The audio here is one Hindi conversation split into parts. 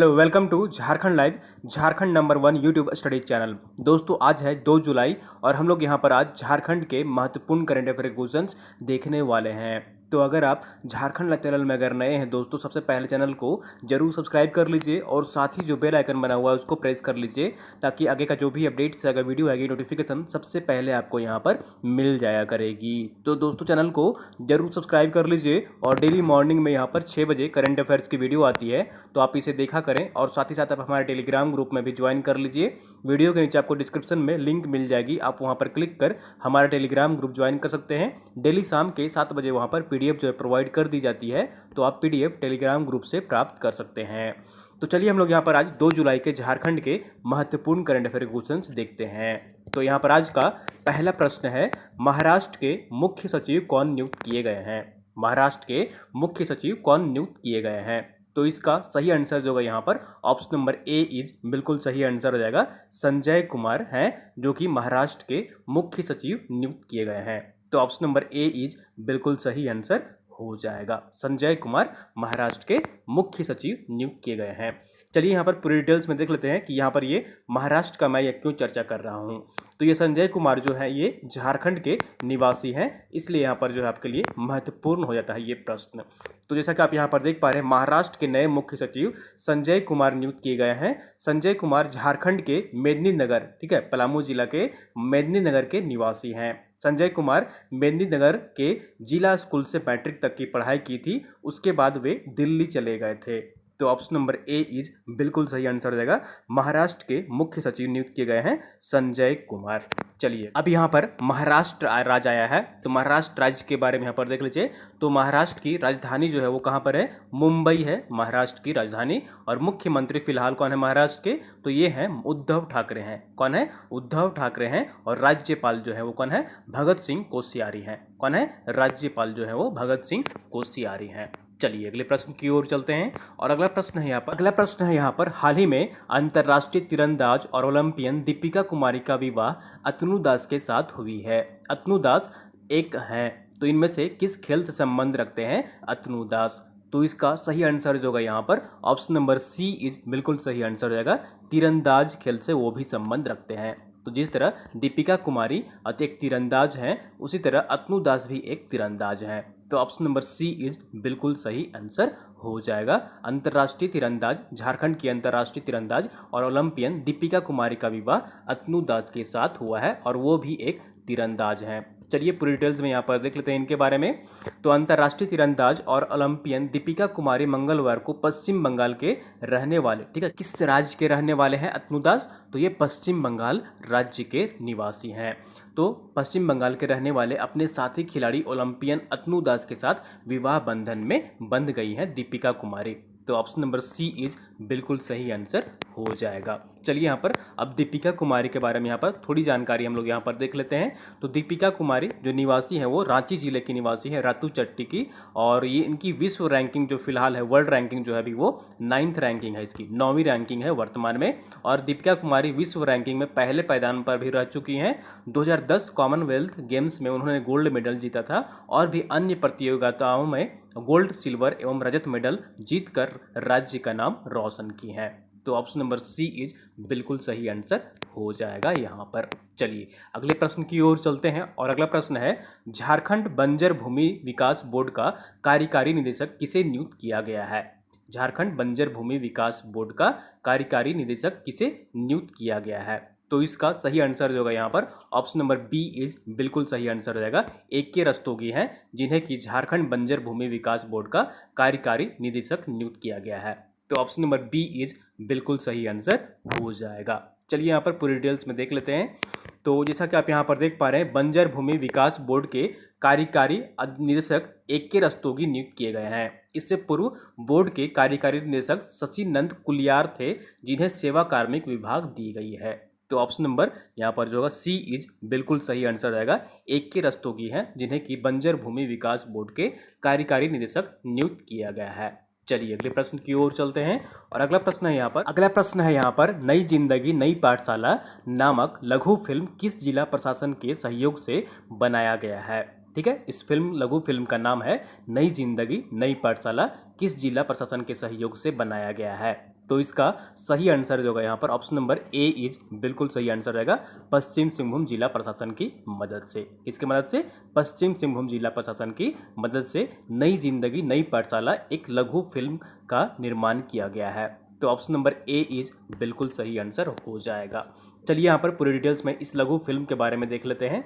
Hello, welcome to Jharkhand live, Jharkhand number 1 YouTube study channel. दोस्तों, आज है 2 जुलाई और हम लोग यहाँ पर आज झारखंड के महत्वपूर्ण करंट अफेयर क्वेश्चंस देखने वाले हैं। तो अगर आप झारखंड लाइव चैनल में अगर नए हैं दोस्तों, सबसे पहले चैनल को जरूर सब्सक्राइब कर लीजिए और साथ ही जो बेल आइकन बना हुआ है उसको प्रेस कर लीजिए, ताकि आगे का जो भी अपडेट्स अगर वीडियो आएगी नोटिफिकेशन सबसे पहले आपको यहाँ पर मिल जाया करेगी। तो दोस्तों, चैनल को जरूर सब्सक्राइब कर लीजिए और डेली मॉर्निंग में यहाँ पर 6 बजे करंट अफेयर्स की वीडियो आती है, तो आप इसे देखा करें और साथ ही साथ आप हमारे टेलीग्राम ग्रुप में भी ज्वाइन कर लीजिए। वीडियो के नीचे आपको डिस्क्रिप्शन में लिंक मिल जाएगी, आप वहाँ पर क्लिक कर हमारा टेलीग्राम ग्रुप ज्वाइन कर सकते हैं। डेली शाम के 7 बजे वहाँ पर पीडीएफ जो है प्रोवाइड कर दी जाती है, तो आप पीडीएफ टेलीग्राम ग्रुप से प्राप्त कर सकते हैं। तो चलिए हम लोग यहाँ पर आज 2 जुलाई के झारखंड के महत्वपूर्ण करंट अफेयर क्वेश्चंस देखते हैं। तो यहाँ पर आज का पहला प्रश्न है, महाराष्ट्र के मुख्य सचिव कौन नियुक्त किए गए हैं? महाराष्ट्र के मुख्य सचिव कौन नियुक्त किए गए हैं? तो इसका सही आंसर जो है यहाँ पर ऑप्शन नंबर ए इज बिल्कुल सही आंसर हो जाएगा। संजय कुमार हैं जो कि महाराष्ट्र के मुख्य सचिव नियुक्त किए गए हैं। तो ऑप्शन नंबर ए इज बिल्कुल सही आंसर हो जाएगा। संजय कुमार महाराष्ट्र के मुख्य सचिव नियुक्त किए गए हैं। चलिए यहाँ पर पूरी डिटेल्स में देख लेते हैं कि यहाँ पर ये महाराष्ट्र का मैं ये क्यों चर्चा कर रहा हूँ। तो ये संजय कुमार जो है ये झारखंड के निवासी हैं, इसलिए यहाँ पर जो है आपके लिए महत्वपूर्ण हो जाता है ये प्रश्न। तो जैसा कि आप यहाँ पर देख पा रहे हैं, महाराष्ट्र के नए मुख्य सचिव संजय कुमार नियुक्त किए गए हैं। संजय कुमार झारखंड के मेदिनीनगर, ठीक है, पलामू जिला के मेदिनीनगर के निवासी हैं। संजय कुमार मेदिनीनगर के जिला स्कूल से मैट्रिक तक की पढ़ाई की थी, उसके बाद वे दिल्ली चले गए थे। तो ऑप्शन नंबर ए इज बिल्कुल सही आंसर हो जाएगा। महाराष्ट्र के मुख्य सचिव नियुक्त किए गए हैं संजय कुमार। चलिए अब यहाँ पर महाराष्ट्र राज्य आया है, तो महाराष्ट्र राज्य के बारे में यहाँ पर देख लीजिए। तो महाराष्ट्र की राजधानी जो है वो कहाँ पर है? मुंबई है महाराष्ट्र की राजधानी। और मुख्यमंत्री फिलहाल कौन है महाराष्ट्र के? तो ये हैं उद्धव ठाकरे हैं। कौन है? उद्धव ठाकरे हैं। और राज्यपाल जो है वो कौन है? भगत सिंह कोश्यारी हैं। कौन है? राज्यपाल जो है वो भगत सिंह कोश्यारी हैं। चलिए अगले प्रश्न की ओर चलते हैं और अगला प्रश्न है यहाँ पर हाल ही में अंतर्राष्ट्रीय तीरंदाज और ओलंपियन दीपिका कुमारी का विवाह अतनु दास के साथ हुई है। अतनु दास एक हैं, तो इनमें से किस खेल से संबंध रखते हैं अतनु दास? तो इसका सही आंसर जो होगा यहाँ पर ऑप्शन नंबर सी इज बिल्कुल सही आंसर हो जाएगा। तीरंदाज खेल से वो भी संबंध रखते हैं। तो जिस तरह दीपिका कुमारी एक तीरंदाज हैं, उसी तरह अतनु दास भी एक तीरंदाज हैं। तो ऑप्शन नंबर सी इज बिल्कुल सही आंसर हो जाएगा। अंतर्राष्ट्रीय तीरंदाज, झारखंड की अंतर्राष्ट्रीय तीरंदाज और ओलंपियन दीपिका कुमारी का विवाह अतनु दास के साथ हुआ है और वो भी एक तीरंदाज हैं। चलिए पूरी डिटेल्स में यहाँ पर देख लेते हैं इनके बारे में। तो अंतर्राष्ट्रीय तीरंदाज और ओलंपियन दीपिका कुमारी मंगलवार को पश्चिम बंगाल के रहने वाले, ठीक है, किस राज्य के रहने वाले हैं अतनु दास? तो ये पश्चिम बंगाल राज्य के निवासी हैं। तो पश्चिम बंगाल के रहने वाले अपने साथी खिलाड़ी ओलंपियन अतनु दास के साथ विवाह बंधन में बंध गई हैं दीपिका कुमारी। तो ऑप्शन नंबर सी इज बिल्कुल सही आंसर हो जाएगा। चलिए यहाँ पर अब दीपिका कुमारी के बारे में यहाँ पर थोड़ी जानकारी हम लोग यहाँ पर देख लेते हैं। तो दीपिका कुमारी जो निवासी है वो रांची जिले की निवासी है, रातूचट्टी की। और ये इनकी विश्व रैंकिंग जो फिलहाल है, वर्ल्ड रैंकिंग जो है अभी वो 9th रैंकिंग है, इसकी 9वीं रैंकिंग है वर्तमान में। और दीपिका कुमारी विश्व रैंकिंग में पहले पायदान पर भी रह चुकी हैं। 2010 कॉमनवेल्थ गेम्स में उन्होंने गोल्ड मेडल जीता था और भी अन्य प्रतियोगिताओं में गोल्ड, सिल्वर एवं रजत मेडल जीतकर राज्य का नाम रोशन की है। तो ऑप्शन नंबर सी इज बिल्कुल सही आंसर हो जाएगा यहाँ पर। चलिए अगले प्रश्न की ओर चलते हैं और अगला प्रश्न है, झारखंड बंजर भूमि विकास बोर्ड का कार्यकारी निदेशक किसे नियुक्त किया गया है? झारखंड बंजर भूमि विकास बोर्ड का कार्यकारी निदेशक किसे नियुक्त किया गया है? तो इसका सही आंसर जो होगा यहाँ पर ऑप्शन नंबर बी इज बिल्कुल सही आंसर हो जाएगा। AK रस्तोगी हैं जिन्हें कि झारखंड बंजर भूमि विकास बोर्ड का कार्यकारी निदेशक नियुक्त किया गया है। तो ऑप्शन नंबर बी इज बिल्कुल सही आंसर हो जाएगा। चलिए यहाँ पर पूरी डिटेल्स में देख लेते हैं। तो जैसा कि आप यहाँ पर देख पा रहे हैं, बंजर भूमि विकास बोर्ड के कार्यकारी निदेशक AK रस्तोगी नियुक्त किए गए हैं। इससे पूर्व बोर्ड के कार्यकारी निदेशक शशिनंद कुलियार थे जिन्हें सेवा कार्मिक विभाग दी गई है। तो ऑप्शन नंबर यहाँ पर जो होगा सी इज बिल्कुल सही आंसर रहेगा। AK रस्तोगी हैं जिन्हें कि बंजर भूमि विकास बोर्ड के कार्यकारी निदेशक नियुक्त किया गया है। चलिए अगले प्रश्न की ओर चलते हैं और अगला प्रश्न है यहाँ पर नई जिंदगी नई पाठशाला नामक लघु फिल्म किस जिला प्रशासन के सहयोग से बनाया गया है? ठीक है, इस लघु फिल्म का नाम है नई जिंदगी नई पाठशाला, किस जिला प्रशासन के सहयोग से बनाया गया है? तो इसका सही आंसर जो होगा यहाँ पर ऑप्शन नंबर ए इज बिल्कुल सही आंसर रहेगा, पश्चिम सिंहभूम जिला प्रशासन की मदद से। किसकी मदद से? पश्चिम सिंहभूम जिला प्रशासन की मदद से नई जिंदगी नई पाठशाला एक लघु फिल्म का निर्माण किया गया है। तो ऑप्शन नंबर ए इज बिल्कुल सही आंसर हो जाएगा। चलिए यहाँ पर पूरी डिटेल्स में इस लघु फिल्म के बारे में देख लेते हैं।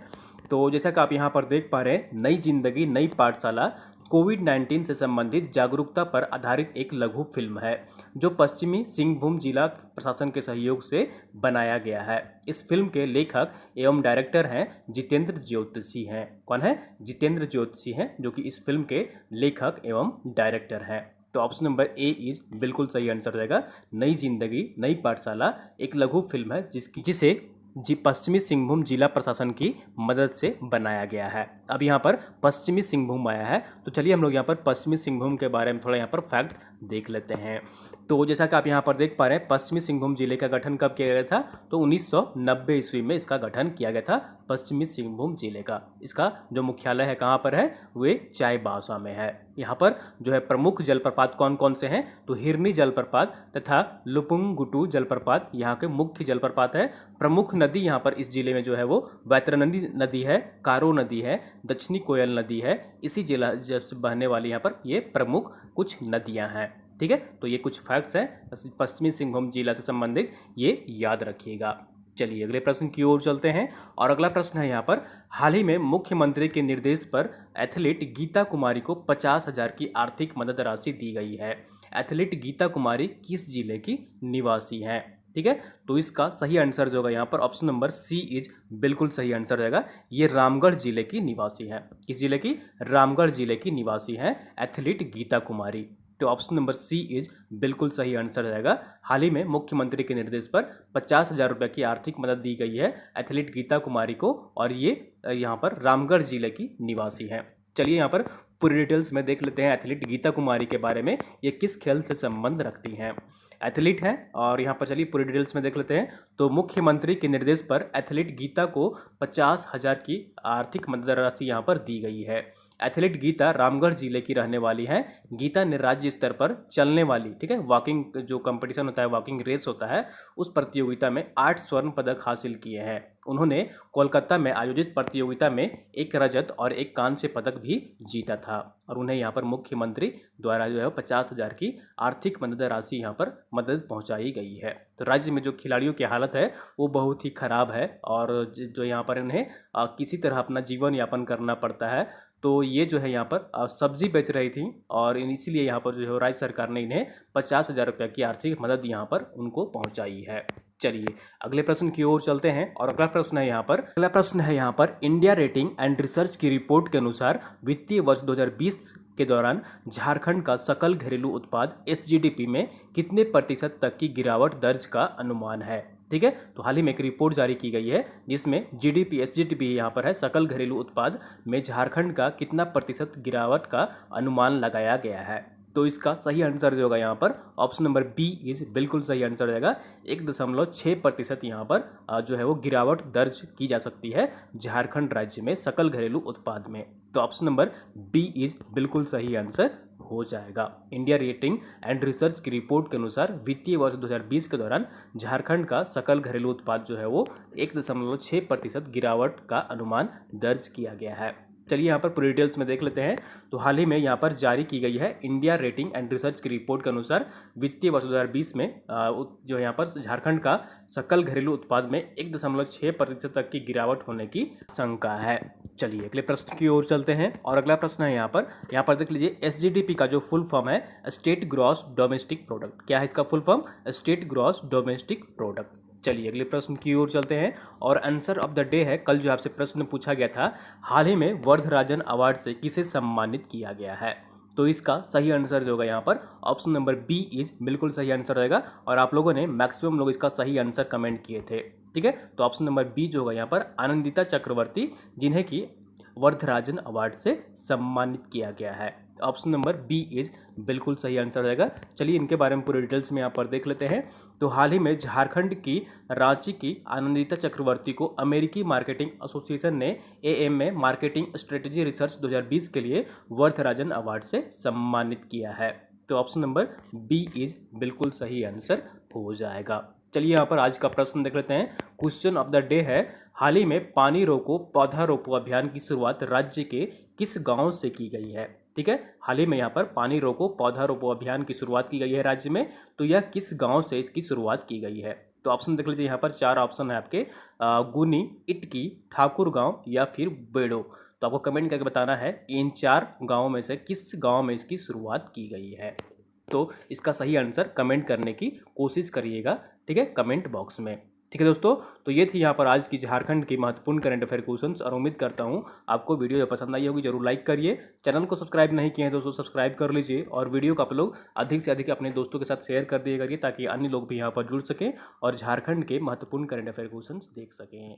तो जैसा कि आप यहाँ पर देख पा रहे हैं, नई जिंदगी नई पाठशाला कोविड-19 से संबंधित जागरूकता पर आधारित एक लघु फिल्म है जो पश्चिमी सिंहभूम जिला प्रशासन के सहयोग से बनाया गया है। इस फिल्म के लेखक एवं डायरेक्टर हैं जितेंद्र ज्योतिषी हैं। कौन है? जितेंद्र ज्योतिषी हैं, जो कि इस फिल्म के लेखक एवं डायरेक्टर हैं। तो ऑप्शन नंबर ए इज बिल्कुल सही आंसर रहेगा। नई जिंदगी नई पाठशाला एक लघु फिल्म है जिसे पश्चिमी सिंहभूम जिला प्रशासन की मदद से बनाया गया है। अब यहाँ पर पश्चिमी सिंहभूम आया है, तो चलिए हम लोग यहाँ पर पश्चिमी सिंहभूम के बारे में थोड़ा यहाँ पर फैक्ट्स देख लेते हैं। तो जैसा कि आप यहाँ पर देख पा रहे हैं, पश्चिमी सिंहभूम जिले का गठन कब किया गया था? तो 1990 ईस्वी में इसका गठन किया गया था, पश्चिमी सिंहभूम जिले का। इसका जो मुख्यालय है कहाँ पर है? वे चाईबासा में है। यहाँ पर जो है प्रमुख जलप्रपात कौन कौन से हैं? तो हिरनी जलप्रपात तथा लुपुंगुटू जलप्रपात यहाँ के मुख्य जलप्रपात है। प्रमुख नदी यहाँ पर इस जिले में जो है वो वैतरणी नदी है, कारो नदी है, दक्षिणी कोयल नदी है। इसी जिला से बहने वाली यहाँ पर ये प्रमुख कुछ नदियाँ हैं। ठीक है, तो ये कुछ फैक्ट्स हैं पश्चिमी सिंहभूम जिला से संबंधित, ये याद रखिएगा। चलिए अगले प्रश्न की ओर चलते हैं और अगला प्रश्न है यहाँ पर, हाल ही में मुख्यमंत्री के निर्देश पर एथलीट गीता कुमारी को 50,000 की आर्थिक मदद राशि दी गई है। एथलीट गीता कुमारी किस जिले की निवासी हैं? ठीक है, तो इसका सही आंसर जो होगा यहाँ पर ऑप्शन नंबर सी इज बिल्कुल सही आंसर रहेगा। ये रामगढ़ जिले की निवासी है। किस जिले की? रामगढ़ जिले की निवासी हैं एथलीट गीता कुमारी। तो ऑप्शन नंबर सी इज बिल्कुल सही आंसर रहेगा। हाल ही में मुख्यमंत्री के निर्देश पर 50,000 रुपये की आर्थिक मदद दी गई है एथलीट गीता कुमारी को, और ये यहाँ पर रामगढ़ जिले की निवासी हैं। चलिए यहाँ पर पूरी डिटेल्स में देख लेते हैं एथलीट गीता कुमारी के बारे में, ये किस खेल से संबंध रखती हैं। एथलीट हैं और यहाँ पर चलिए पूरी डिटेल्स में देख लेते हैं। तो मुख्यमंत्री के निर्देश पर एथलीट गीता को 50,000 की आर्थिक मदद राशि यहाँ पर दी गई है। एथलीट गीता रामगढ़ जिले की रहने वाली हैं। गीता ने राज्य स्तर पर चलने वाली, ठीक है, वॉकिंग जो कंपटीशन होता है, वॉकिंग रेस होता है, उस प्रतियोगिता में 8 स्वर्ण पदक हासिल किए हैं। उन्होंने कोलकाता में आयोजित प्रतियोगिता में 1 रजत और 1 कांस्य पदक भी जीता था, और उन्हें यहाँ पर मुख्यमंत्री द्वारा जो है 50,000 की आर्थिक मदद राशि यहाँ पर मदद पहुँचाई गई है। तो राज्य में जो खिलाड़ियों की हालत है वो बहुत ही ख़राब है, और जो यहाँ पर इन्हें किसी तरह अपना जीवन यापन करना पड़ता है। तो ये जो है यहाँ पर सब्जी बेच रही थी, और इसीलिए यहाँ पर जो है राज्य सरकार ने इन्हें 50,000 रुपये की आर्थिक मदद यहाँ पर उनको पहुँचाई है। चलिए अगले प्रश्न की ओर चलते हैं और अगला प्रश्न है यहाँ पर इंडिया रेटिंग एंड रिसर्च की रिपोर्ट के अनुसार वित्तीय वर्ष 2020 के दौरान झारखंड का सकल घरेलू उत्पाद SGDP में कितने प्रतिशत तक की गिरावट दर्ज का अनुमान है? ठीक है, तो हाल ही में एक रिपोर्ट जारी की गई है जिसमें GDP SGDP यहाँ पर है, सकल घरेलू उत्पाद में झारखंड का कितना प्रतिशत गिरावट का अनुमान लगाया गया है। तो इसका सही आंसर जो होगा यहाँ पर ऑप्शन नंबर बी इज बिल्कुल सही आंसर रहेगा। 1.6% यहाँ पर जो है वो गिरावट दर्ज की जा सकती है झारखंड राज्य में सकल घरेलू उत्पाद में। तो ऑप्शन नंबर बी इज बिल्कुल सही आंसर हो जाएगा। इंडिया रेटिंग एंड रिसर्च की रिपोर्ट के अनुसार वित्तीय वर्ष 2020 के दौरान झारखंड का सकल घरेलू उत्पाद जो है वो 1.6% गिरावट का अनुमान दर्ज किया गया है। चलिए यहाँ पर पूरी डिटेल्स में देख लेते हैं। तो हाल ही में यहाँ पर जारी की गई है इंडिया रेटिंग एंड रिसर्च की रिपोर्ट के अनुसार वित्तीय वर्ष 2020 में जो यहाँ पर झारखंड का सकल घरेलू उत्पाद में 1.6% तक की गिरावट होने की आशंका है। चलिए अगले प्रश्न की ओर चलते हैं और अगला प्रश्न है यहाँ पर देख लीजिए SGDP का जो फुल फॉर्म है स्टेट ग्रॉस डोमेस्टिक प्रोडक्ट। क्या है इसका full form? State gross domestic product. चलिए अगले प्रश्न की ओर चलते हैं और आंसर ऑफ द डे है, कल जो आपसे प्रश्न पूछा गया था, हाल ही में वर्धराजन अवार्ड से किसे सम्मानित किया गया है? तो इसका सही आंसर जो होगा यहाँ पर ऑप्शन नंबर बी इज बिल्कुल सही आंसर रहेगा, और आप लोगों ने मैक्सिमम लोग इसका सही आंसर कमेंट किए थे। ठीक है, तो ऑप्शन नंबर बी जो होगा यहाँ पर आनंदिता चक्रवर्ती, जिन्हें कि वर्धराजन अवार्ड से सम्मानित किया गया है। ऑप्शन नंबर बी इज बिल्कुल सही आंसर रहेगा। चलिए इनके बारे में पूरे डिटेल्स में यहाँ पर देख लेते हैं। तो हाल ही में झारखंड की रांची की आनंदिता चक्रवर्ती को अमेरिकी मार्केटिंग एसोसिएशन ने AMA मार्केटिंग स्ट्रेटेजी रिसर्च 2020 के लिए वर्धराजन अवार्ड से सम्मानित किया है। तो ऑप्शन नंबर बी इज बिल्कुल सही आंसर हो जाएगा। चलिए यहाँ पर आज का प्रश्न देख लेते हैं। क्वेश्चन ऑफ द डे है, हाल ही में पानी रोको पौधा रोपो अभियान की शुरुआत राज्य के किस गांव से की गई है। ठीक है, हाल ही में यहाँ पर पानी रोको पौधा रोपो अभियान की शुरुआत की गई है राज्य में, तो यह किस गांव से इसकी शुरुआत की गई है। तो ऑप्शन देख लीजिए, यहाँ पर 4 ऑप्शन है आपके, गुनी, इटकी, ठाकुर गांव या फिर बेड़ो। तो आपको कमेंट करके बताना है इन 4 गांवों में से किस गांव में इसकी शुरुआत की गई है। तो इसका सही आंसर कमेंट करने की कोशिश करिएगा, ठीक है, कमेंट बॉक्स में। ठीक है दोस्तों, तो ये थी यहाँ पर आज की झारखंड की महत्वपूर्ण करंट अफेयर क्वेश्चंस, और उम्मीद करता हूँ आपको वीडियो पसंद आई होगी। जरूर लाइक करिए, चैनल को सब्सक्राइब नहीं किए हैं दोस्तों सब्सक्राइब कर लीजिए, और वीडियो को आप लोग अधिक से अधिक अपने दोस्तों के साथ शेयर कर दिए करिए, ताकि अन्य लोग भी यहाँ पर जुड़ सकें और झारखंड के महत्वपूर्ण करंट अफेयर क्वेश्चंस देख सकें।